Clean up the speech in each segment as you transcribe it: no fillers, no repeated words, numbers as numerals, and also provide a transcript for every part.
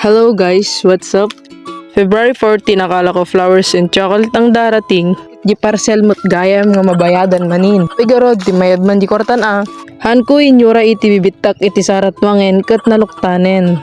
Hello guys, what's up? February 14, akala ko flowers and chocolate ang darating. Di parcel mo't gayam nga mabayadan manin. Pigarod, di mayad man di kortan Han ko inyura iti bibitak iti sarat wangen kat naluktanen.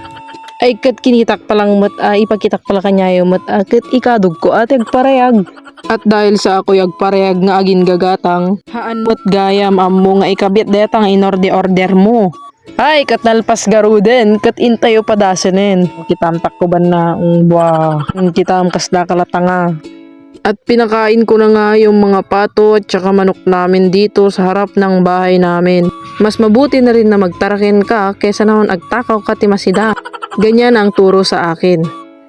Ay kat kinitak palang mat ipakitak pala kanyayo mat kat ikadug ko at agparayag. At dahil sa ako agparayag nga agin gagatang, haan mo't gayam ammo nga ikabit detang inorde-order mo. Ay, kat nalpas garuden, kat intayo padasanen. Kitamtak ko ba na buwa, kitam kasla kalatanga. At pinakain ko na nga yung mga pato at saka manok namin dito sa harap ng bahay namin. Mas mabuti na rin na magtarakin ka kesa naman agtakaw ka timasida. Ganyan ang turo sa akin.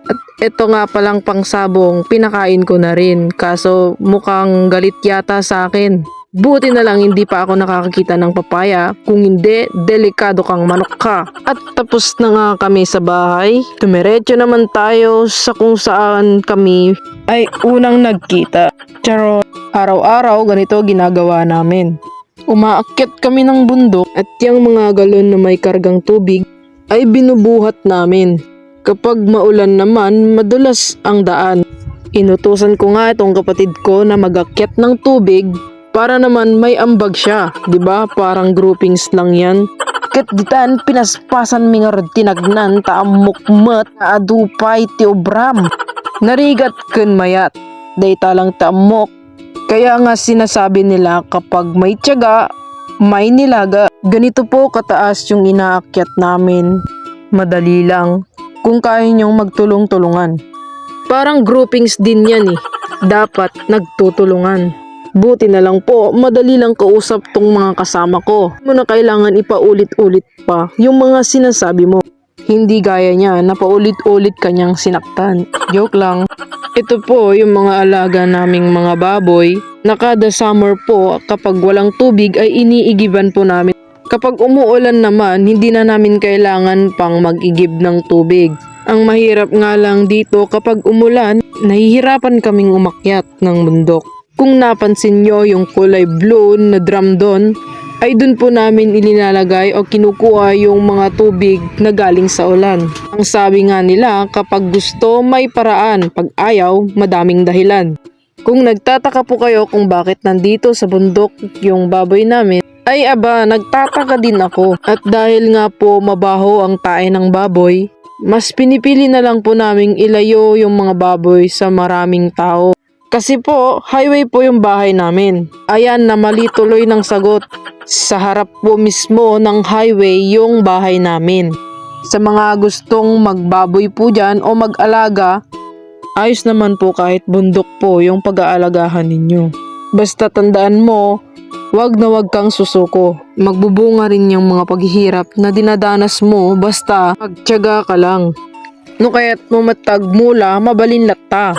At eto nga palang pangsabong, pinakain ko na rin. Kaso mukhang galit yata sa akin. Buti na lang hindi pa ako nakakakita ng papaya, kung hindi, delikado kang manok ka. At tapos na nga kami sa bahay, tumiretso naman tayo sa kung saan kami ay unang nagkita. Charot, araw-araw ganito ginagawa namin. Umaakyat kami ng bundok at yung mga galon na may kargang tubig ay binubuhat namin. Kapag maulan naman, madulas ang daan. Inutusan ko nga itong kapatid ko na magakyat ng tubig para naman may ambag siya, 'di ba? Parang groupings lang 'yan. Ket ditan pinaspasan mi nga tinagnan ta amukmet adupay ti obram. Narigat ken mayat. Dayta lang ta amok. Kaya nga sinasabi nila kapag may tiyaga, may nilaga. Ganito po kataas yung inaakyat namin. Madali lang kung kaya niyong magtulong-tulungan. Parang groupings din 'yan eh. Dapat nagtutulungan. Buti na lang po, madali lang kausap tong mga kasama ko. Hindi mo na kailangan ipaulit-ulit pa yung mga sinasabi mo. Hindi gaya niya na paulit-ulit kanyang sinaktan. Joke lang. Ito po yung mga alaga naming mga baboy na kada summer po kapag walang tubig ay iniigiban po namin. Kapag umuulan naman, hindi na namin kailangan pang mag-igib ng tubig. Ang mahirap nga lang dito kapag umulan, nahihirapan kaming umakyat ng bundok. Kung napansin nyo yung kulay blue na drum doon, ay dun po namin inilalagay o kinukuha yung mga tubig na galing sa ulan. Ang sabi nga nila, kapag gusto may paraan, pag ayaw, madaming dahilan. Kung nagtataka po kayo kung bakit nandito sa bundok yung baboy namin, ay aba, nagtataka din ako. At dahil nga po mabaho ang tae ng baboy, mas pinipili na lang po naming ilayo yung mga baboy sa maraming tao. Kasi po, highway po yung bahay namin. Ayan na mali tuloy ng sagot. Sa harap po mismo ng highway yung bahay namin. Sa mga gustong magbaboy po dyan o mag-alaga, ayos naman po kahit bundok po yung pag-aalagahan ninyo. Basta tandaan mo, wag na wag kang susuko. Magbubunga rin yung mga paghihirap na dinadanas mo basta magtiyaga ka lang. No kaya't mo matagmula, mabalinlat ta.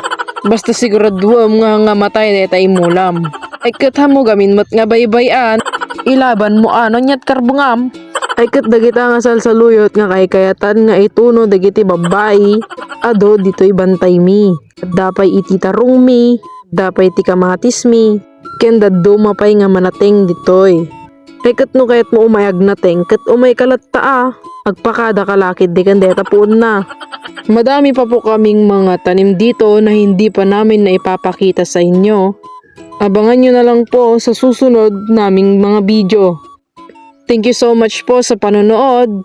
Basta siguraduam nga matay deta imulam. Ay kat mo gamin mat nga baybayan, ilaban mo ano nyat karbungam. Ay kat dagita nga salsaluyot nga kay kayatan nga ituno dagiti babae. Ado dito'y bantay mi. Dapay iti tarong mi, dapay ti kamatis mi. Kenda dumapay nga manateng ditoy. Ay kat no kayat mo umayag nateng, kat umay kalat taa. Agpakada kalakid di kandeta puun na. Madami pa po kaming mga tanim dito na hindi pa namin na ipapakita sa inyo. Abangan nyo na lang po sa susunod naming mga video. Thank you so much po sa panonood.